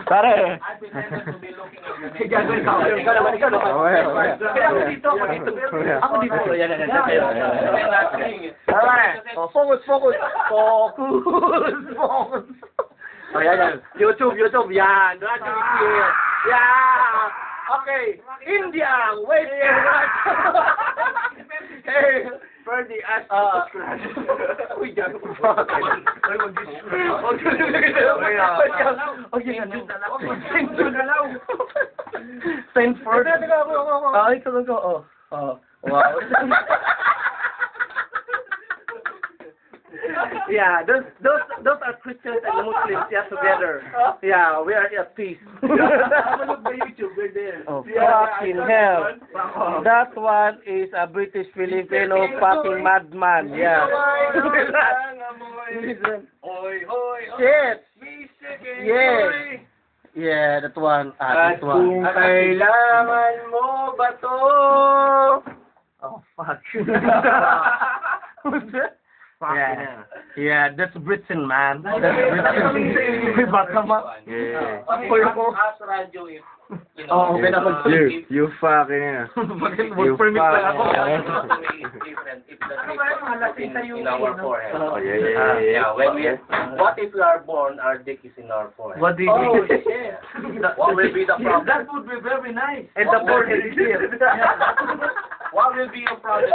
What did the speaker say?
Pare. Ako dito. Focus. Oh, yan. YouTube. Yan. Yeah. Okay. India. Wait. Hey. Ferdy, ask to subscribe. Uy, gago pa. Ay, Send for. Ay, talaga. Oh. Wow. Yeah, those are Christians and Muslims, yeah, together. Yeah, we are at peace. Oh, fucking hell. That one is a British Filipino fucking madman, yeah. Shit. Yeah. Yeah, that one. That one. Kung kailangan mo ba to? Oh, fuck. What's that? Yeah, that's Britain, man. That's Britain. Batama. Yeah. Ask radio if, Oh, okay na ako. You fucking Work permit pa ako. different if the in our forehead. Oh, yeah. When what if we are born, our dick is in our forehead? What do you mean? What will be the problem? That would be very nice. And the forehead is here. What will be your problem